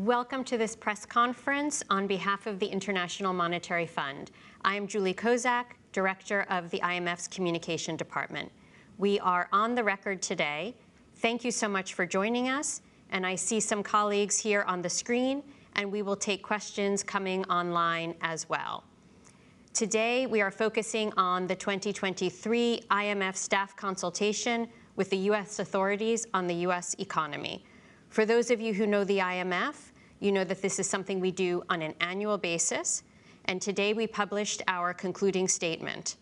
Welcome to this press conference on behalf of the International Monetary Fund. I am Julie Kozak, Director of the IMF's Communication Department. We are on the record today. Thank you so much for joining us. And I see some colleagues here on the screen, and we will take questions coming online as well. Today, we are focusing on the 2023 IMF staff consultation with the U.S. authorities on the U.S. economy. For those of you who know the IMF, you know that this is something we do on an annual basis, and today we published our concluding statement.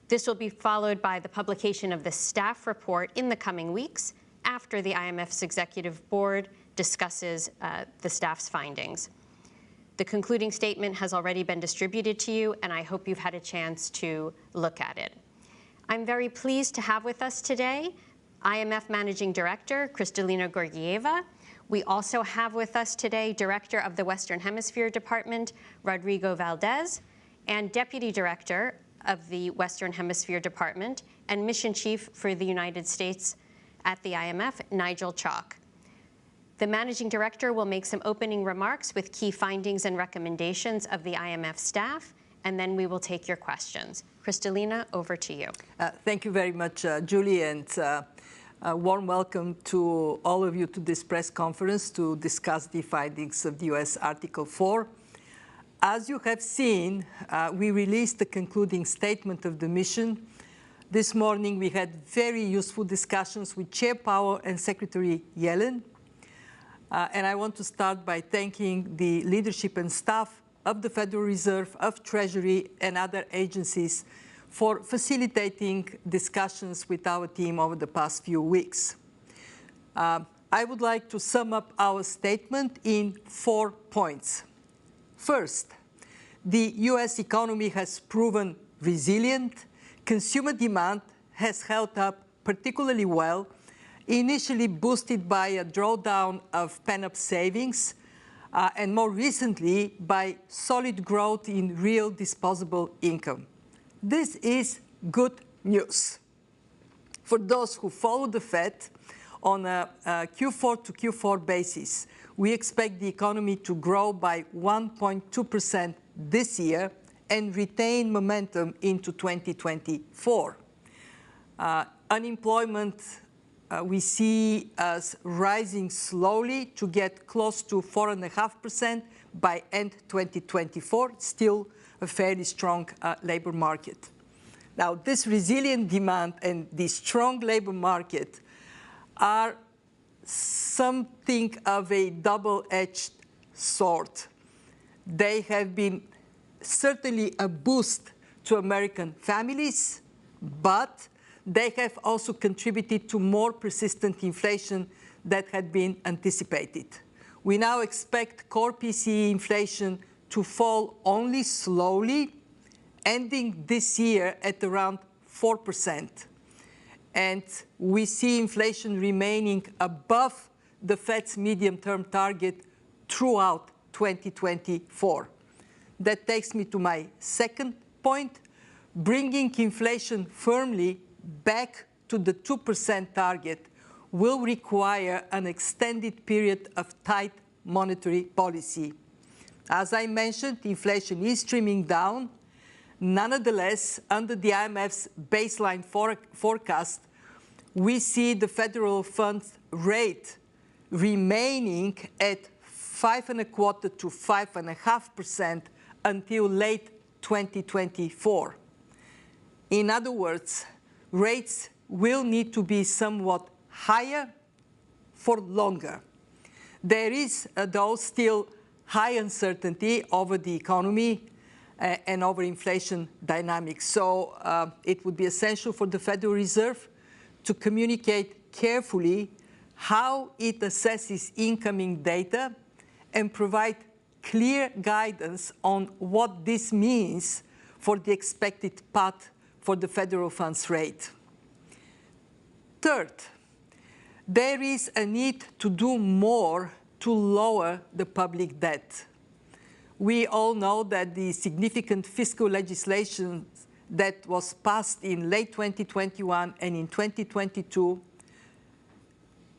This will be followed by the publication of the staff report in the coming weeks after the IMF's executive board discusses the staff's findings. The concluding statement has already been distributed to you, and I hope you've had a chance to look at it. I'm very pleased to have with us today IMF Managing Director Kristalina Georgieva. We also have with us today Director of the Western Hemisphere Department, Rodrigo Valdez, and Deputy Director of the Western Hemisphere Department and Mission Chief for the United States at the IMF, Nigel Chalk. The Managing Director will make some opening remarks with key findings and recommendations of the IMF staff, and then we will take your questions. Kristalina, over to you. Thank you very much, Julie, and a warm welcome to all of you to this press conference to discuss the findings of the U.S. Article 4. As you have seen, we released the concluding statement of the mission. This morning, we had very useful discussions with Chair Powell and Secretary Yellen. And I want to start by thanking the leadership and staff of the Federal Reserve, of Treasury, and other agencies for facilitating discussions with our team over the past few weeks. I would like to sum up our statement in 4 points. First, the U.S. economy has proven resilient. Consumer demand has held up particularly well, initially boosted by a drawdown of pent-up savings, and more recently by solid growth in real disposable income. This is good news. For those who follow the Fed, on a Q4 to Q4 basis, we expect the economy to grow by 1.2% this year and retain momentum into 2024. Unemployment we see as rising slowly to get close to 4.5% by end 2024, still a fairly strong labor market. Now, this resilient demand and the strong labor market are something of a double-edged sword. They have been certainly a boost to American families, but they have also contributed to more persistent inflation that had been anticipated. We now expect core PCE inflation to fall only slowly, ending this year at around 4%. And we see inflation remaining above the Fed's medium-term target throughout 2024. That takes me to my second point. Bringing inflation firmly back to the 2% target will require an extended period of tight monetary policy. As I mentioned, inflation is trimming down. Nonetheless, under the IMF's baseline forecast, we see the federal funds rate remaining at 5.25% to 5.5% until late 2024. In other words, rates will need to be somewhat higher for longer. There is, though, still high uncertainty over the economy and over inflation dynamics. So it would be essential for the Federal Reserve to communicate carefully how it assesses incoming data and provide clear guidance on what this means for the expected path for the federal funds rate. Third, there is a need to do more to lower the public debt. We all know that the significant fiscal legislation that was passed in late 2021 and in 2022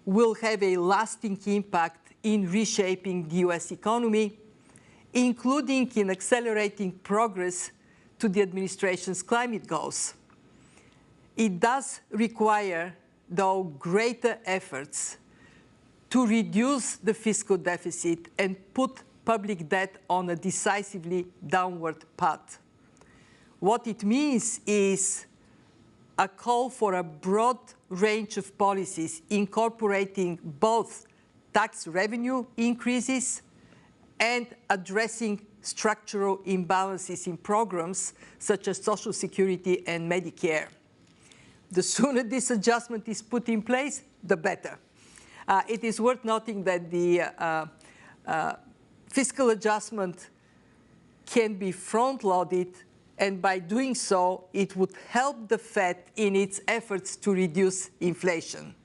will have a lasting impact in reshaping the US economy, including in accelerating progress to the administration's climate goals. It does require, though, greater efforts to reduce the fiscal deficit and put public debt on a decisively downward path. What it means is a call for a broad range of policies incorporating both tax revenue increases and addressing structural imbalances in programs such as Social Security and Medicare. The sooner this adjustment is put in place, the better. It is worth noting that the fiscal adjustment can be front-loaded, and by doing so, it would help the Fed in its efforts to reduce inflation.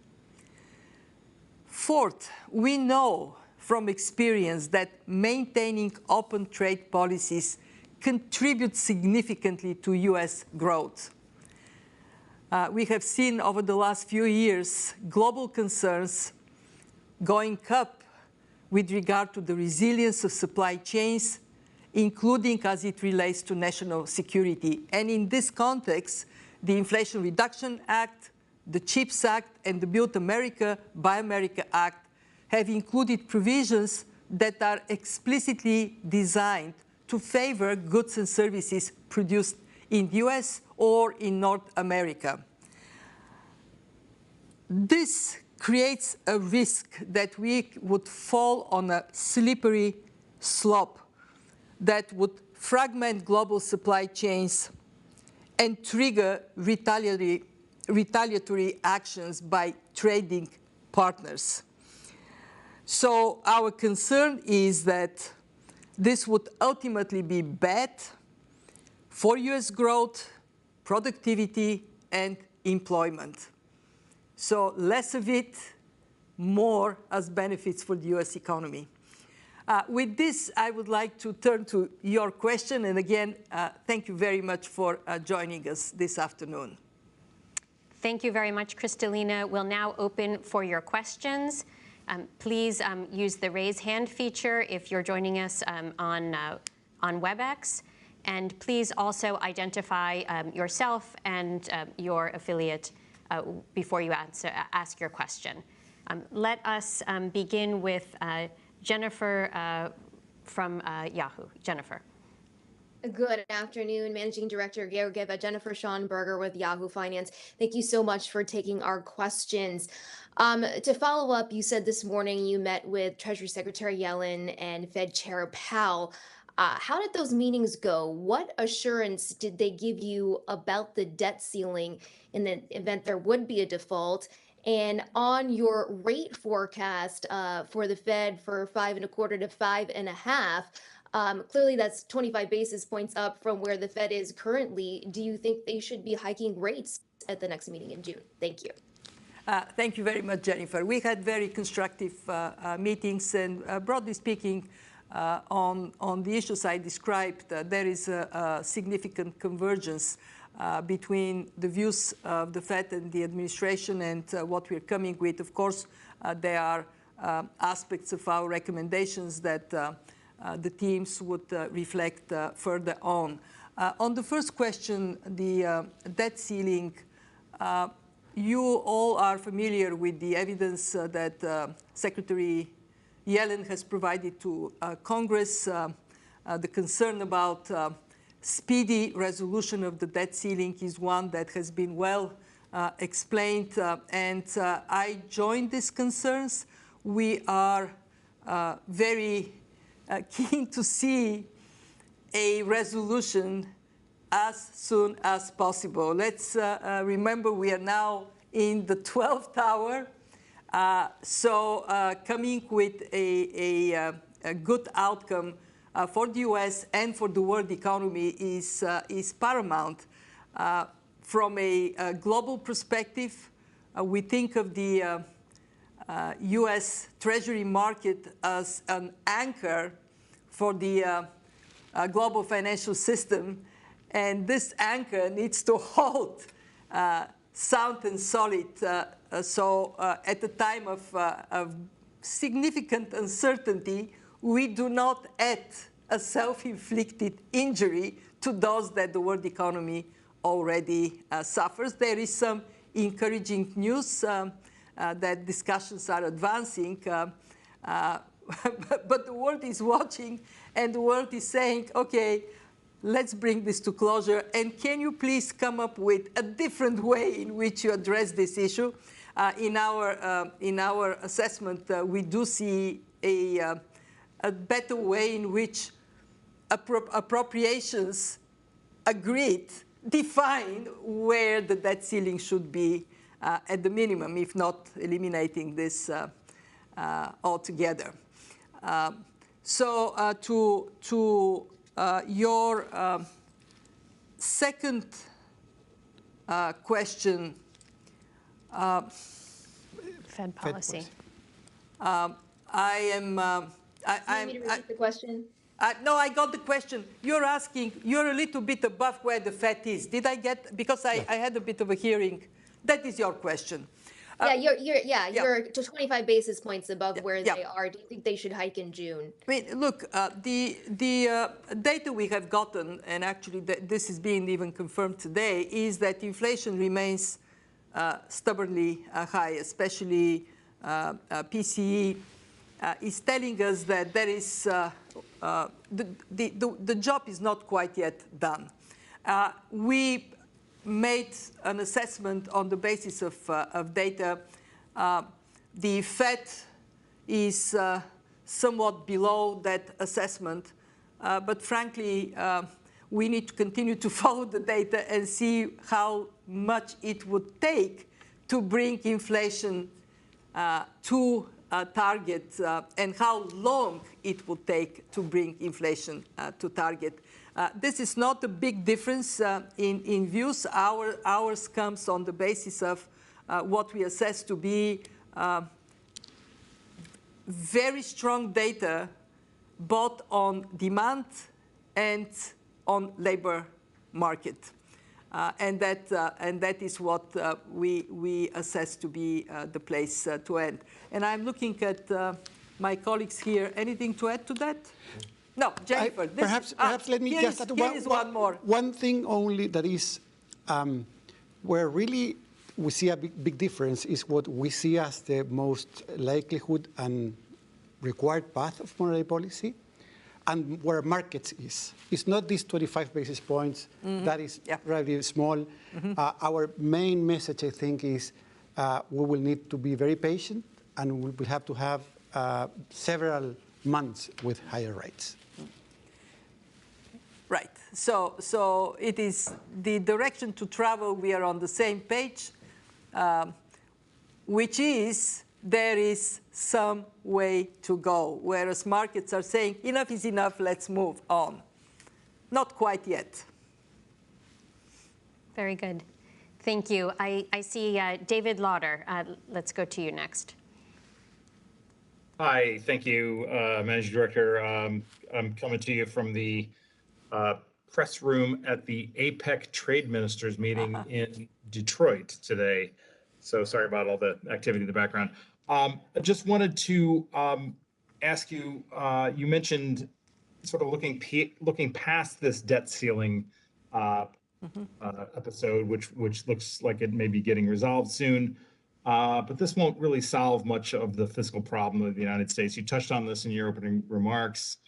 Fourth, we know from experience that maintaining open trade policies contribute significantly to US growth. We have seen over the last few years global concerns going up with regard to the resilience of supply chains, including as it relates to national security. And in this context, the Inflation Reduction Act, the CHIPS Act, and the Build America, Buy America Act have included provisions that are explicitly designed to favor goods and services produced in the US or in North America. This creates a risk that we would fall on a slippery slope that would fragment global supply chains and trigger retaliatory actions by trading partners. So our concern is that this would ultimately be bad for US growth, productivity, and employment. So less of it, more as benefits for the US economy. With this, I would like to turn to your question. And again, thank you very much for joining us this afternoon. Thank you very much, Kristalina. We'll now open for your questions. Please use the raise hand feature if you're joining us on WebEx. And please also identify yourself and your affiliate before you ask your question. Let us begin with Jennifer from Yahoo. Jennifer. Good afternoon, Managing Director Georgieva. Jennifer Schonberger with Yahoo Finance. Thank you so much for taking our questions. To follow up, you said this morning you met with Treasury Secretary Yellen and Fed Chair Powell. How did those meetings go? What assurance did they give you about the debt ceiling in the event there would be a default? And on your rate forecast for the Fed for 5.25 to 5.5, clearly that's 25 basis points up from where the Fed is currently. Do you think they should be hiking rates at the next meeting in June? Thank you. Thank you very much, Jennifer. We had very constructive meetings, and broadly speaking, on the issues I described, there is a significant convergence between the views of the Fed and the administration and what we're coming with. Of course, there are aspects of our recommendations that the teams would reflect further on. On the first question, the debt ceiling, you all are familiar with the evidence that Secretary Yellen has provided to Congress. The concern about speedy resolution of the debt ceiling is one that has been well explained, and I join these concerns. We are very keen to see a resolution as soon as possible. Let's remember we are now in the 12th hour, so coming with a good outcome for the US and for the world economy is paramount. From a global perspective, we think of the US Treasury market as an anchor for the global financial system, and this anchor needs to hold sound and solid. So at the time of significant uncertainty, we do not add a self-inflicted injury to those that the world economy already suffers. There is some encouraging news that discussions are advancing, but the world is watching, and the world is saying, okay, let's bring this to closure, and can you please come up with a different way in which you address this issue? In our assessment, we do see a better way in which appropriations agreed, define where the debt ceiling should be at the minimum, if not eliminating this altogether. So to your second question, Fed policy. I am. Do you need me to repeat the question? No, I got the question. You're asking, you're a little bit above where the Fed is. Did I get, because I had a bit of a hearing. That is your question. You're to 25 basis points above where they are. Do you think they should hike in June? I mean, look, the data we have gotten, and actually this is being even confirmed today, is that inflation remains stubbornly high, especially PCE is telling us that there is the job is not quite yet done. We made an assessment on the basis of data. The Fed is somewhat below that assessment, but frankly, we need to continue to follow the data and see how much it would take to bring inflation to a target and how long it would take to bring inflation to target. This is not a big difference in views. Ours comes on the basis of what we assess to be very strong data both on demand and on labor market. And that is what we assess to be the place to end. And I'm looking at my colleagues here. Anything to add to that? No, Jennifer. Perhaps let me just add one more. One thing only that is where really we see a big difference is what we see as the most likelihood and required path of monetary policy, and where markets is. It's not these 25 basis points. That is relatively small. Our main message, I think, is we will need to be very patient, and we will have to have several months with higher rates. Right. So it is the direction to travel. We are on the same page, which is there is some way to go, whereas markets are saying, enough is enough, let's move on. Not quite yet. Very good. Thank you. I see David Lauder. Let's go to you next. Hi, thank you, Managing Director. I'm coming to you from the press room at the APEC Trade Ministers meeting in Detroit today. So sorry about all the activity in the background. I just wanted to ask you, you mentioned sort of looking past this debt ceiling episode, which looks like it may be getting resolved soon. But this won't really solve much of the fiscal problem of the United States. You touched on this in your opening remarks.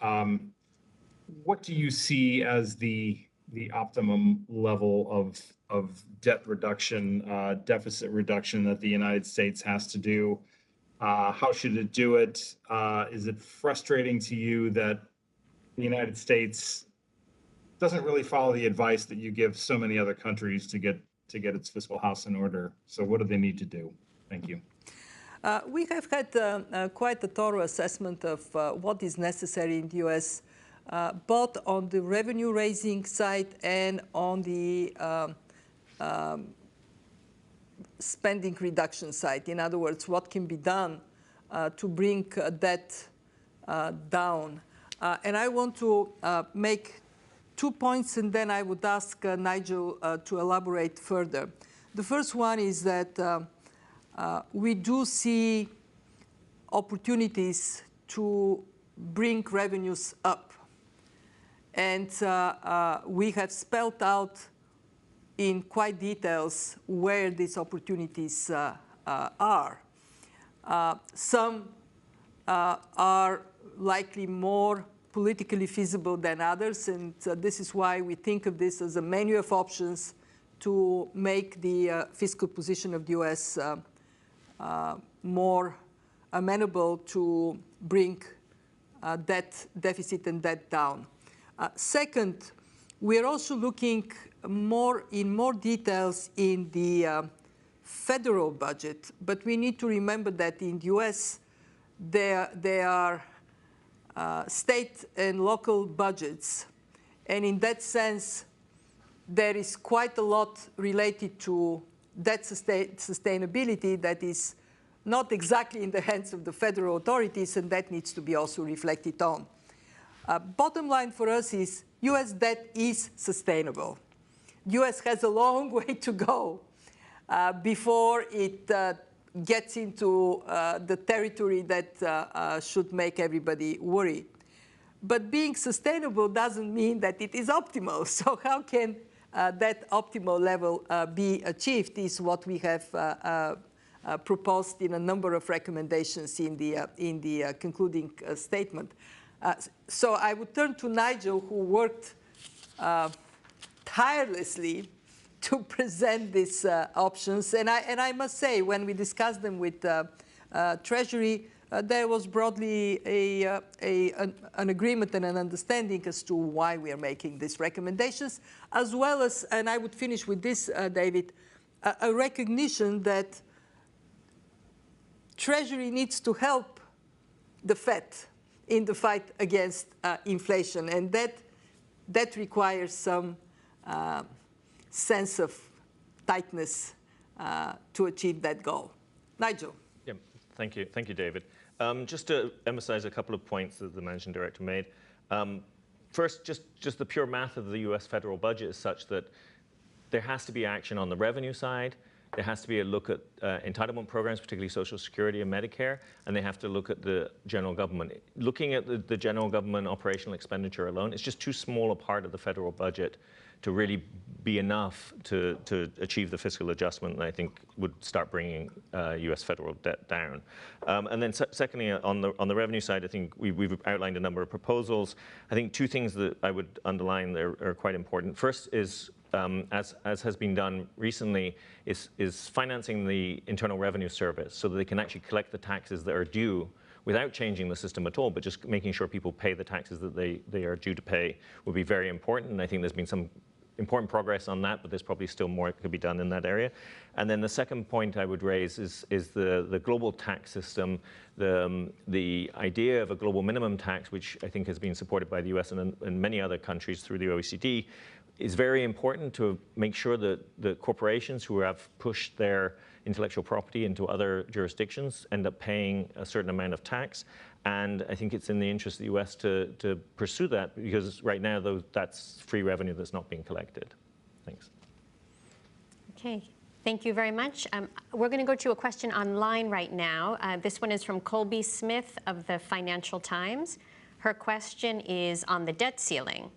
What do you see as the optimum level of debt reduction, deficit reduction that the United States has to do? How should it do it? Is it frustrating to you that the United States doesn't really follow the advice that you give so many other countries to get its fiscal house in order? So what do they need to do? Thank you. We have had quite a thorough assessment of what is necessary in the U.S., both on the revenue-raising side and on the spending reduction side. In other words, what can be done to bring debt down. And I want to make 2 points, and then I would ask Nigel to elaborate further. The first one is that we do see opportunities to bring revenues up. And we have spelled out in quite details where these opportunities are. Some are likely more politically feasible than others, and this is why we think of this as a menu of options to make the fiscal position of the U.S. More amenable to bring debt deficit and debt down. Second, we are also looking in more details in the federal budget, but we need to remember that in the U.S. there are state and local budgets, and in that sense, there is quite a lot related to debt sustainability that is not exactly in the hands of the federal authorities, and that needs to be also reflected on. Bottom line for us is U.S. debt is sustainable. The U.S. has a long way to go before it gets into the territory that should make everybody worry. But being sustainable doesn't mean that it is optimal. So how can that optimal level be achieved is what we have proposed in a number of recommendations in the concluding statement. So I would turn to Nigel, who worked tirelessly to present these options. And I must say, when we discussed them with Treasury, there was broadly an agreement and an understanding as to why we are making these recommendations, as well as, and I would finish with this, David, a recognition that Treasury needs to help the Fed in the fight against inflation, and that requires some sense of tightness to achieve that goal. Nigel. Yeah, thank you, David. Just to emphasize a couple of points that the managing director made. First, just the pure math of the U.S. federal budget is such that there has to be action on the revenue side. There has to be a look at entitlement programs, particularly Social Security and Medicare, and they have to look at the general government. Looking at the general government operational expenditure alone, it's just too small a part of the federal budget to really be enough to achieve the fiscal adjustment that I think would start bringing U.S. federal debt down. And then secondly, on the revenue side, I think we've outlined a number of proposals. I think two things that I would underline there are quite important. First is, as has been done recently, is financing the Internal Revenue Service so that they can actually collect the taxes that are due without changing the system at all, but just making sure people pay the taxes that they are due to pay would be very important. And I think there's been some important progress on that, but there's probably still more that could be done in that area. And then the second point I would raise is the global tax system. The idea of a global minimum tax, which I think has been supported by the US and many other countries through the OECD, is very important to make sure that the corporations who have pushed their intellectual property into other jurisdictions end up paying a certain amount of tax. And I think it's in the interest of the US to pursue that, because right now, that's free revenue that's not being collected. Thanks. Okay. Thank you very much. We're going to go to a question online right now. This one is from Colby Smith of the Financial Times. Her question is on the debt ceiling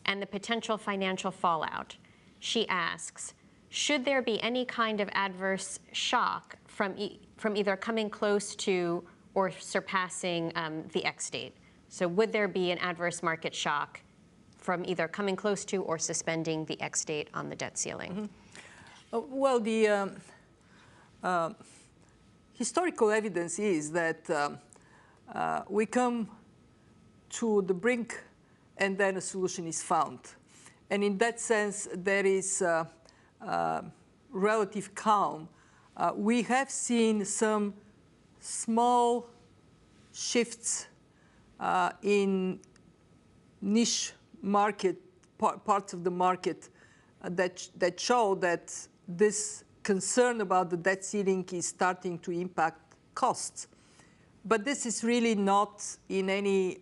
and the potential financial fallout. She asks, should there be any kind of adverse shock from either coming close to or surpassing the X date? So would there be an adverse market shock from either coming close to or suspending the X date on the debt ceiling? Well, the historical evidence is that we come to the brink and then a solution is found. And in that sense, there is relative calm. We have seen some small shifts in niche market, parts of the market that show that this concern about the debt ceiling is starting to impact costs. But this is really not in any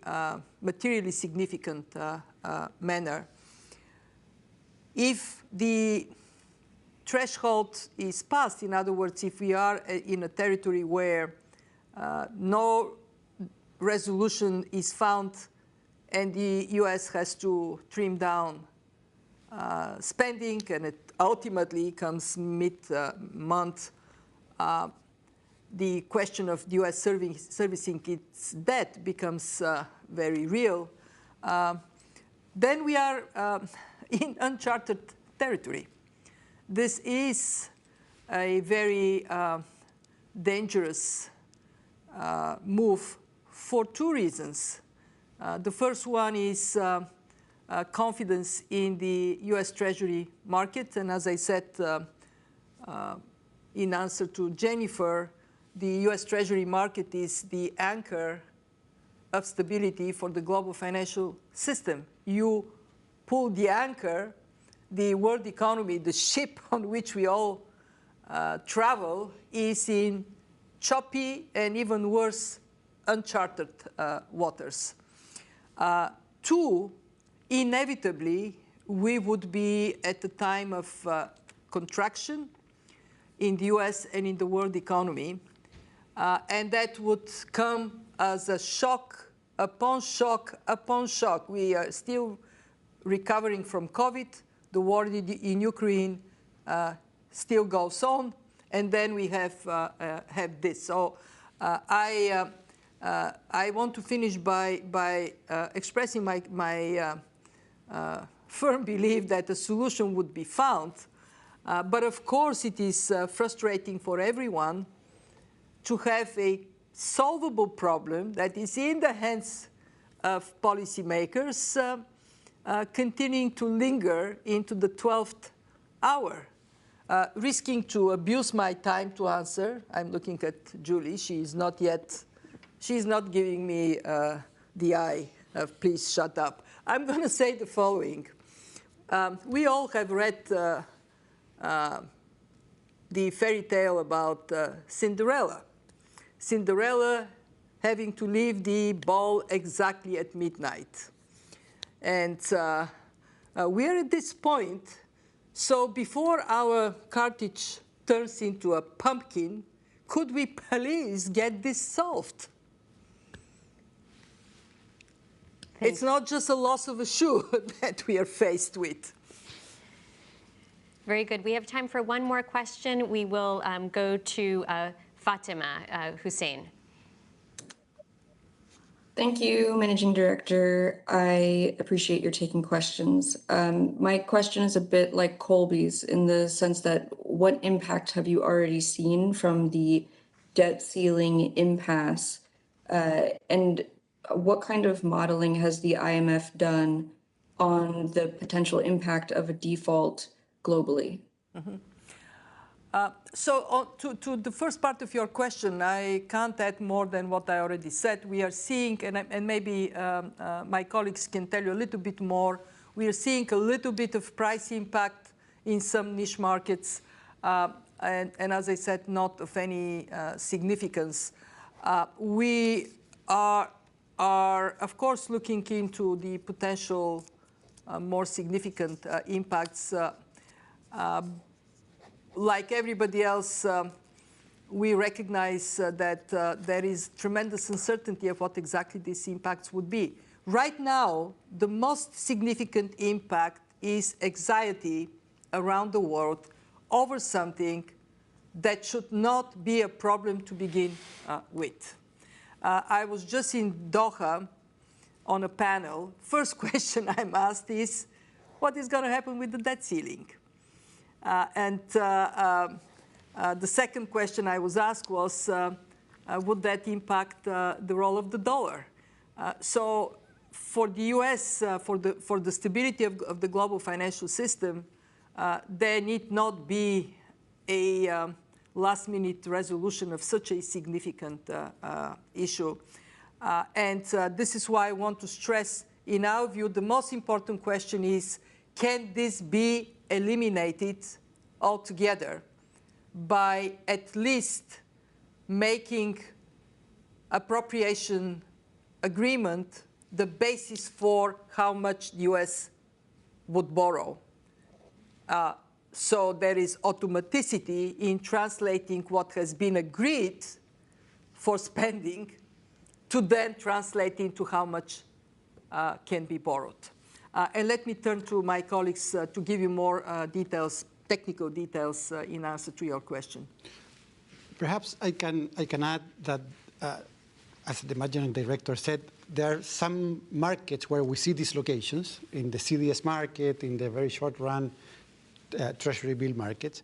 materially significant manner. If the threshold is passed, in other words, if we are in a territory where no resolution is found, and the US has to trim down spending, and it ultimately comes mid-month. The question of the US servicing its debt becomes very real. Then we are in uncharted territory. This is a very dangerous move for two reasons. The first one is confidence in the US Treasury market. And as I said in answer to Jennifer, the US Treasury market is the anchor of stability for the global financial system. You pull the anchor, the world economy, the ship on which we all travel, is in choppy and even worse, uncharted waters. Two, inevitably, we would be at a time of contraction in the US and in the world economy. And that would come as a shock upon shock upon shock. We are still recovering from COVID. The war in Ukraine still goes on. And then we have this. So I want to finish by expressing my firm belief that a solution would be found. But of course, it is frustrating for everyone to have a solvable problem that is in the hands of policymakers continuing to linger into the 12th hour, risking to abuse my time to answer. I'm looking at Julie. She's not giving me the eye of please shut up. I'm going to say the following. We all have read the fairy tale about Cinderella. Cinderella having to leave the ball exactly at midnight. And we are at this point. So before our cartridge turns into a pumpkin, could we please get this solved? It's not just a loss of a shoe that we are faced with. Very good. We have time for one more question. We will go to Fatima Hussein. Thank you, Managing Director. I appreciate your taking questions. My question is a bit like Colby's in the sense that what impact have you already seen from the debt ceiling impasse? And what kind of modeling has the IMF done on the potential impact of a default globally? Mm-hmm. So to the first part of your question, I can't add more than what I already said. We are seeing, and maybe my colleagues can tell you a little bit more, we are seeing a little bit of price impact in some niche markets, and as I said, not of any significance. We are, of course, looking into the potential more significant impacts. Like everybody else, we recognize that there is tremendous uncertainty of what exactly these impacts would be. Right now, the most significant impact is anxiety around the world over something that should not be a problem to begin with. I was just in Doha on a panel. First question I'm asked is, what is going to happen with the debt ceiling? The second question I was asked was, would that impact the role of the dollar? So for the US, for the stability of the global financial system, there need not be a last-minute resolution of such a significant issue. This is why I want to stress, in our view, the most important question is, can this be eliminated altogether by at least making appropriation agreement the basis for how much the US would borrow. So there is automaticity in translating what has been agreed for spending to then translate into how much can be borrowed. And let me turn to my colleagues to give you more details, technical details in answer to your question. Perhaps I can add that, as the managing director said, there are some markets where we see dislocations in the CDS market, in the very short run treasury bill markets.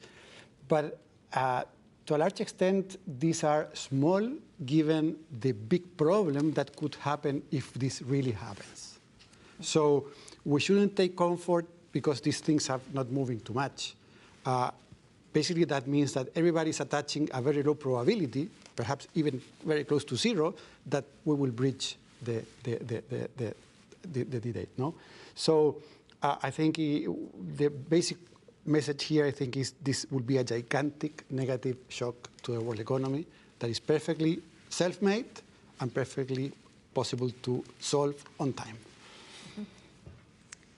But to a large extent, these are small given the big problem that could happen if this really happens. So we shouldn't take comfort because these things are not moving too much. Basically, that means that everybody's attaching a very low probability, perhaps even very close to zero, that we will breach the date. No? So I think the basic message here, I think, is this will be a gigantic negative shock to the world economy that is perfectly self-made and perfectly possible to solve on time.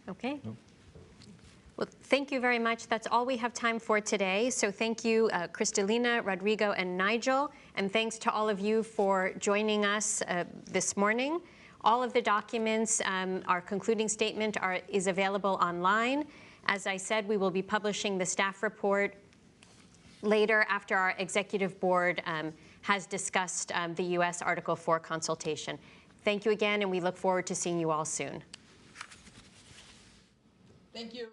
Okay. Well, thank you very much. That's all we have time for today. So thank you, Kristalina, Rodrigo, and Nigel. And thanks to all of you for joining us this morning. All of the documents, our concluding statement is available online. As I said, we will be publishing the staff report later after our executive board has discussed the U.S. Article 4 consultation. Thank you again, and we look forward to seeing you all soon. Thank you.